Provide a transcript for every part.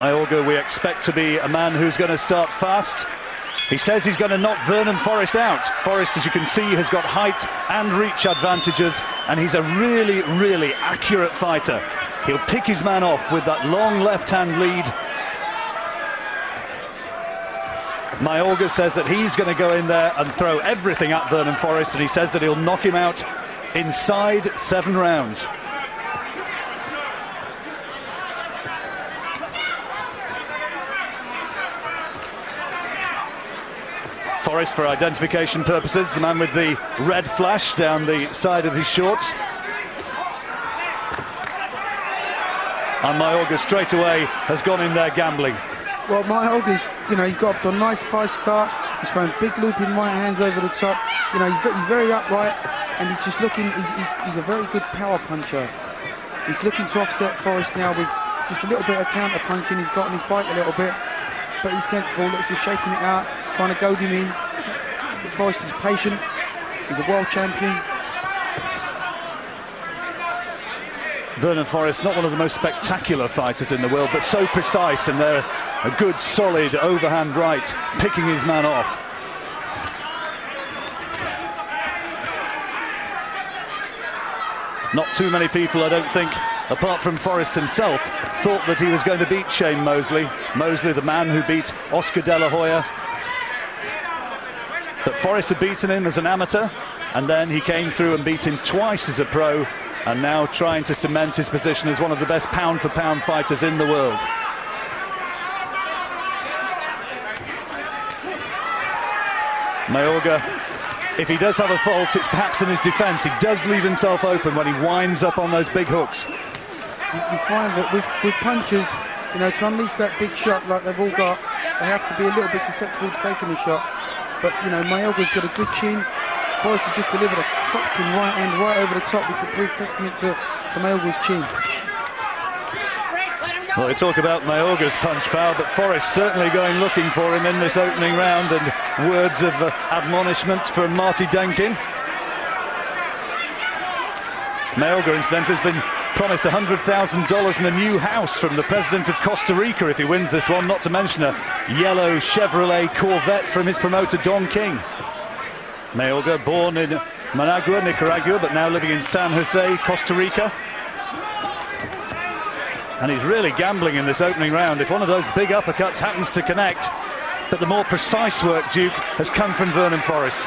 Mayorga, we expect to be a man who's going to start fast. He says he's going to knock Vernon Forrest out. Forrest, as you can see, has got height and reach advantages, and he's a really, really accurate fighter. He'll pick his man off with that long left-hand lead. Mayorga says that he's going to go in there and throw everything at Vernon Forrest, and he says that he'll knock him out inside 7 rounds. Forrest, for identification purposes, the man with the red flash down the side of his shorts. And Mayorga straight away has gone in there gambling. Well, Mayorga's, he's got up to a nice fast start. He's throwing big looping right hands over the top. He's very upright, and he's just looking. He's a very good power puncher. He's looking to offset Forrest now with just a little bit of counter punching. He's got on his bike a little bit, but he's sensible. He's just shaking it out, trying to goad him in. But Forrest is patient. He's a world champion. Vernon Forrest, not one of the most spectacular fighters in the world, but so precise, and they're a good, solid overhand right, picking his man off. Not too many people, I don't think, apart from Forrest himself, thought that he was going to beat Shane Mosley. Mosley, the man who beat Oscar De La Hoya. But Forrest had beaten him as an amateur, and then he came through and beat him twice as a pro, and now trying to cement his position as one of the best pound-for-pound fighters in the world. Mayorga, if he does have a fault, it's perhaps in his defence. He does leave himself open when he winds up on those big hooks. You find that with punchers, to unleash that big shot like they've all got, they have to be a little bit susceptible to taking the shot. But, Mayorga's got a good chin. Forrest has just delivered a cracking right hand right over the top, which is a proof testament to Mayorga's chin. Well, they talk about Mayorga's punch power, but Forrest certainly going looking for him in this opening round, and words of admonishment from Marty Denkin. Mayorga, incidentally, has been promised $100,000 and a new house from the president of Costa Rica if he wins this one, not to mention a yellow Chevrolet Corvette from his promoter Don King. Mayorga, born in Managua, Nicaragua, but now living in San Jose, Costa Rica. And he's really gambling in this opening round. If one of those big uppercuts happens to connect, but the more precise work, Duke, has come from Vernon Forrest.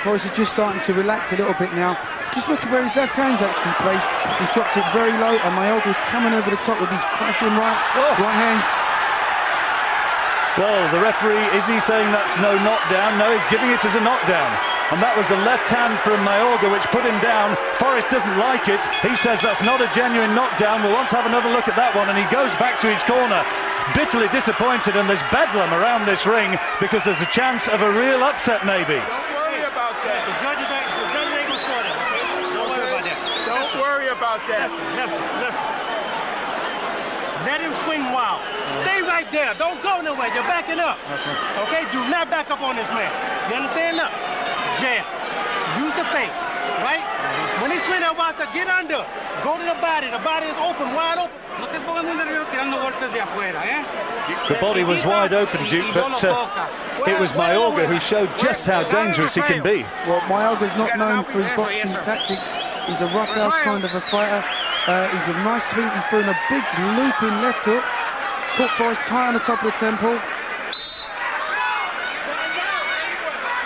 Forrest is just starting to relax a little bit now. Just look at where his left hand's actually placed. He's dropped it very low, and Mayorga's coming over the top with his crashing right hands. Well, the referee, is he saying that's no knockdown? No, he's giving it as a knockdown. And that was a left hand from Mayorga which put him down. Forrest doesn't like it. He says that's not a genuine knockdown. We'll want to have another look at that one. And he goes back to his corner, bitterly disappointed. And there's bedlam around this ring because there's a chance of a real upset, maybe. Don't worry about that. The judge ain't going to score that. Don't worry about that. Don't worry about that. Listen. Let him swing wild. Stay right there. Don't go nowhere. You're backing up. Okay? Do not back up on this man. You understand? Now, jab. Use the face. Right? When he swing that wild, get under. Go to the body. The body is open, wide open. The body was wide open, Duke, but it was Mayorga who showed just how dangerous he can be. Well, Mayorga's not known for his boxing tactics. He's a roughhouse kind of a fighter. He's a nice swing. He threw in a big looping left hook. Caught Forrest high on the top of the temple.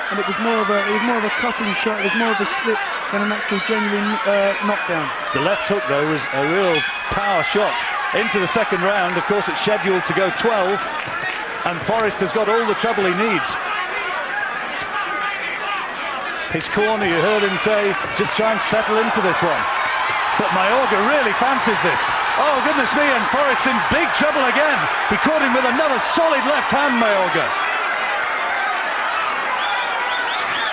And it was more of a cuffing shot. It was more of a slip than an actual genuine knockdown. The left hook, though, was a real power shot into the second round. Of course, it's scheduled to go 12, and Forrest has got all the trouble he needs. His corner, you heard him say, just try and settle into this one. But Mayorga really fancies this. Oh, goodness me, and Forrest in big trouble again. He caught him with another solid left hand, Mayorga.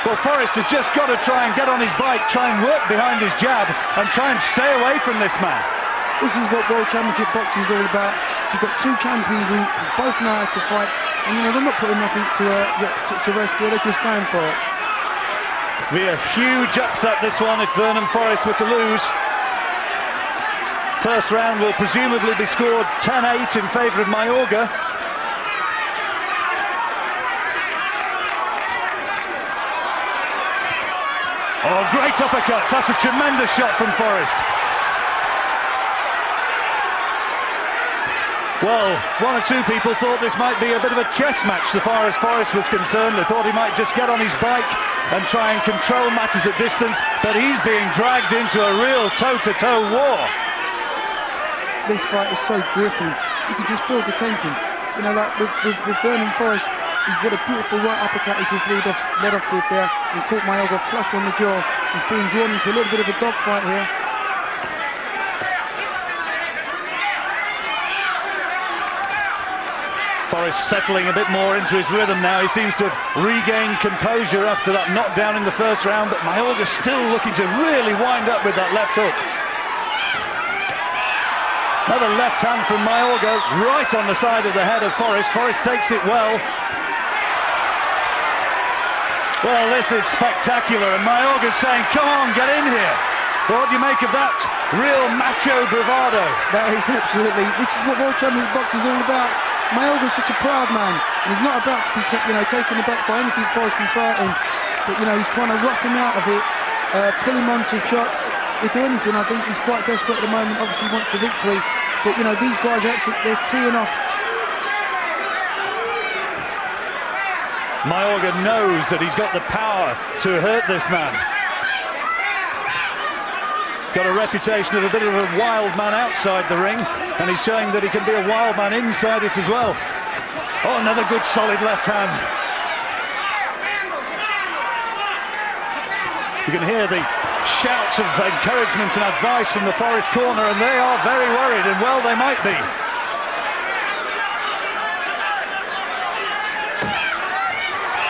Well, Forrest has just got to try and get on his bike, try and work behind his jab, and try and stay away from this man. This is what World Championship boxing is all about. You've got two champions who both know how to fight, and they're not putting nothing to rest here, they're just going for it. Be a huge upset, this one, if Vernon Forrest were to lose. First round will presumably be scored 10-8 in favour of Mayorga. Oh, great uppercuts. That's a tremendous shot from Forrest. Well, one or two people thought this might be a bit of a chess match so far as Forrest was concerned. They thought he might just get on his bike and try and control matters at distance, but he's being dragged into a real toe-to-toe war. This fight is so gripping. You can just feel the tension. You know, like with Vernon Forrest, he's got a beautiful right uppercut he just led off with there and caught Mayorga flush on the jaw. He's being drawn into a little bit of a dogfight here. Forrest settling a bit more into his rhythm now. He seems to have regained composure after that knockdown in the first round, but Mayorga still looking to really wind up with that left hook. Another left hand from Mayorga, right on the side of the head of Forrest. Forrest takes it well. Well, this is spectacular, and Mayorga's saying, come on, get in here. What do you make of that? Real macho bravado. That is absolutely, this is what World Championship boxing is all about. Mayorga's such a proud man, and he's not about to be taken aback by anything Forrest can throw at him. But, you know, he's trying to rough him out of it, pull him on some shots. He'll do anything. I think he's quite desperate at the moment. Obviously, he wants the victory. But, you know, these guys are absolutely, they're teeing off. Mayorga knows that he's got the power to hurt this man. Got a reputation of a bit of a wild man outside the ring, and he's showing that he can be a wild man inside it as well. Oh, another good solid left hand. You can hear the shouts of encouragement and advice from the Forrest corner, and they are very worried, and well they might be.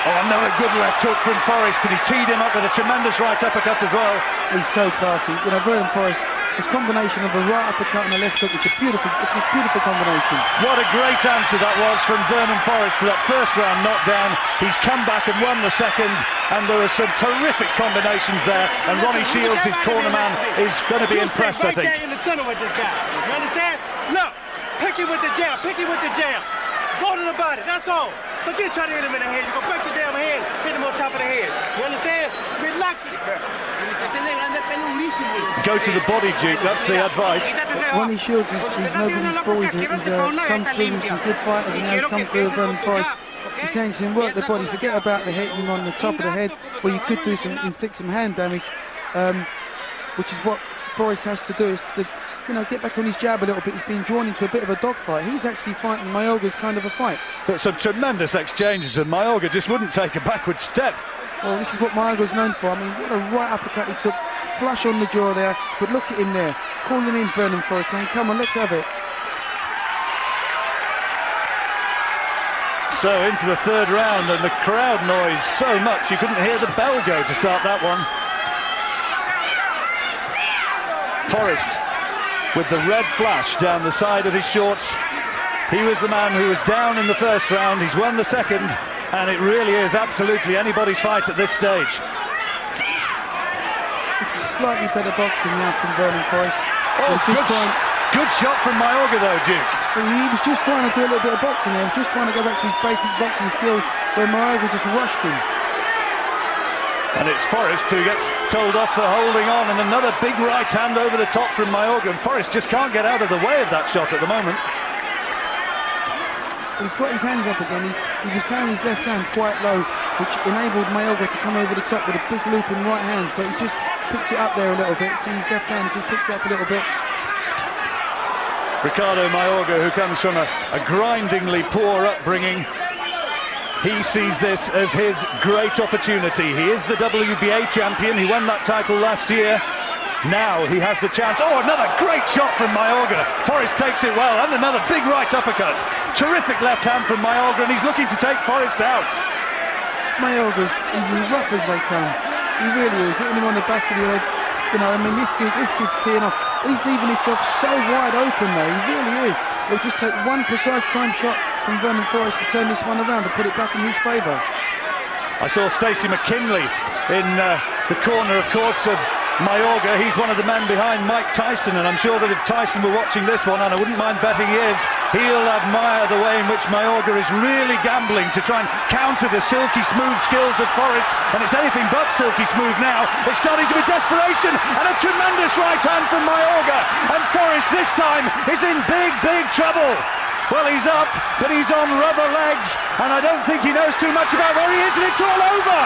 Oh, another good left hook from Forrest, and he teed him up with a tremendous right uppercut as well. He's so classy. You know, Vernon Forrest, his combination of the right uppercut and the left hook, it's a beautiful combination. What a great answer that was from Vernon Forrest to that first round knockdown. He's come back and won the second, and there are some terrific combinations there, and Ronnie Shields, his corner man, is going to be impressed, I think. Right there in the center with this guy. You understand? Look, pick him with the jab, pick him with the jab. Go to the body, that's all. Forget trying to hit him in the head. You're going to break the damn head, hit him on top of the head. You understand? Relax. Go to the body, Duke. That's the advice. Ronnie Shields is nobody's fool. He's come through with some good fighters, and now he's come through with Vernon Forrest. He's saying to him, work the body, forget about the hitting on the top of the head, where you could inflict some hand damage, which is what Forrest has to do, is to, you know, get back on his jab a little bit. He's been drawn into a bit of a dogfight. He's actually fighting Mayorga's kind of a fight. But some tremendous exchanges, and Mayorga just wouldn't take a backward step. Well, this is what Mayorga's known for. I mean, what a right uppercut he took, flush on the jaw there. But look at him there, calling in Vernon Forrest, saying, come on, let's have it. So into the third round, and the crowd noise so much you couldn't hear the bell go to start that one. Forrest with the red flash down the side of his shorts. He was the man who was down in the first round. He's won the second, and it really is absolutely anybody's fight at this stage. It's a slightly better boxing now from Vernon Forrest. Oh, good shot from Mayorga though, Duke. He was just trying to do a little bit of boxing there. He was just trying to go back to his basic boxing skills, where Mayorga just rushed him. And it's Forrest who gets told off for holding on, and another big right hand over the top from Mayorga, and Forrest just can't get out of the way of that shot at the moment. He's got his hands up again. He was carrying his left hand quite low, which enabled Mayorga to come over the top with a big loop in right hands, but he just picks it up there a little bit. See, his left hand just picks it up a little bit. Rickardo Mayorga, who comes from a grindingly poor upbringing, he sees this as his great opportunity. He is the WBA champion. He won that title last year. Now he has the chance. Oh, another great shot from Mayorga. Forrest takes it well, and another big right uppercut. Terrific left hand from Mayorga, and he's looking to take Forrest out. Mayorga's, he's as rough as they come. He really is, hitting him on the back of the head. You know, I mean, this kid's teeing off. He's leaving himself so wide open though, he really is. It'll just take one precise time shot from Vernon Forrest to turn this one around and put it back in his favour. I saw Stacey McKinley in the corner, of course, of Mayorga. He's one of the men behind Mike Tyson, and I'm sure that if Tyson were watching this one, and I wouldn't mind betting he is, he'll admire the way in which Mayorga is really gambling to try and counter the silky smooth skills of Forrest, and it's anything but silky smooth now. It's starting to be desperation, and a tremendous right hand from Mayorga, and Forrest this time is in big trouble. Well, he's up, but he's on rubber legs, and I don't think he knows too much about where he is, and it's all over.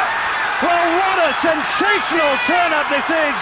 Well, what a sensational turn-up this is.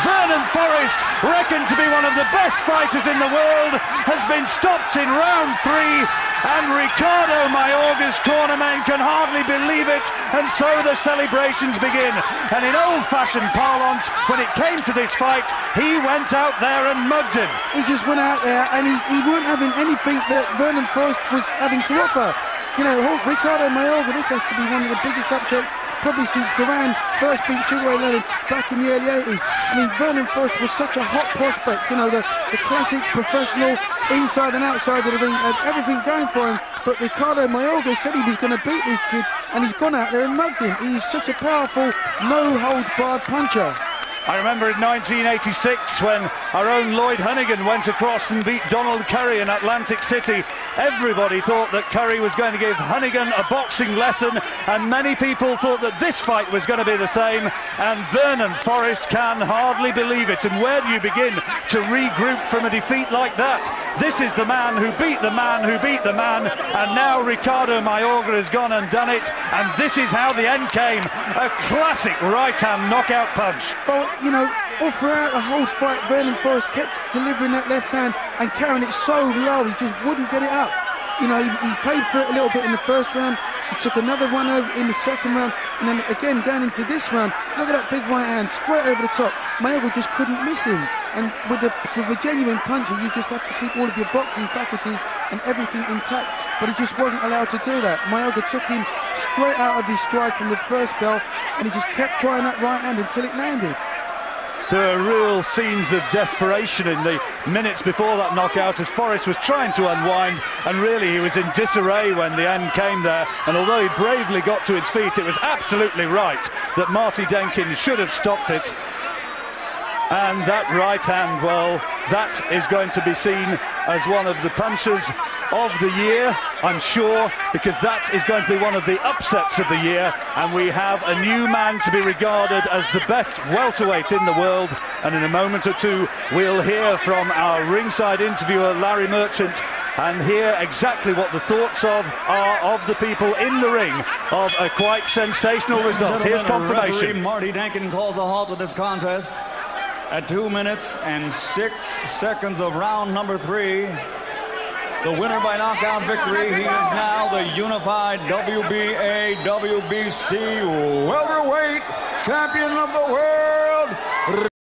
Vernon Forrest, reckoned to be one of the best fighters in the world, has been stopped in round 3, and Rickardo Mayorga's cornermen can hardly believe it, and so the celebrations begin. And in old-fashioned parlance, when it came to this fight, he went out there and mugged him. He just went out there, and he weren't having anything that Vernon Forrest was having to offer. You know, Rickardo Mayorga, this has to be one of the biggest upsets probably since Duran first beat Sugar Ray Leonard back in the early 80s. I mean, Vernon Forrest was such a hot prospect, you know, the classic professional inside and outside of the ring, had everything going for him. But Rickardo Mayorga said he was going to beat this kid, and he's gone out there and mugged him. He's such a powerful, no-holds-barred puncher. I remember in 1986 when our own Lloyd Honeyghan went across and beat Donald Curry in Atlantic City. Everybody thought that Curry was going to give Honeyghan a boxing lesson, and many people thought that this fight was going to be the same, and Vernon Forrest can hardly believe it. And where do you begin to regroup from a defeat like that? This is the man who beat the man who beat the man, and now Rickardo Mayorga has gone and done it, and this is how the end came. A classic right-hand knockout punch. Well, you know, all throughout the whole fight, Vernon Forrest kept delivering that left hand and carrying it so low, he just wouldn't get it up. You know, he paid for it a little bit in the first round, he took another one over in the second round, and then again going into this round, look at that big right hand, straight over the top. Mayorga just couldn't miss him. And with a genuine puncher, you just have to keep all of your boxing faculties and everything intact, but he just wasn't allowed to do that. Mayorga took him straight out of his stride from the first bell, and he just kept trying that right hand until it landed. There are real scenes of desperation in the minutes before that knockout as Forrest was trying to unwind, and really he was in disarray when the end came there. And although he bravely got to his feet, it was absolutely right that Marty Denkin should have stopped it. And that right hand, well, that is going to be seen as one of the punches of the year, I'm sure, because that is going to be one of the upsets of the year, and we have a new man to be regarded as the best welterweight in the world. And in a moment or two we'll hear from our ringside interviewer Larry Merchant and hear exactly what the thoughts are of the people in the ring of a quite sensational result. Here's confirmation. Referee Marty Denkin calls a halt to this contest at 2 minutes and 6 seconds of round number 3. The winner by knockout victory, he is now the unified WBA, WBC welterweight champion of the world.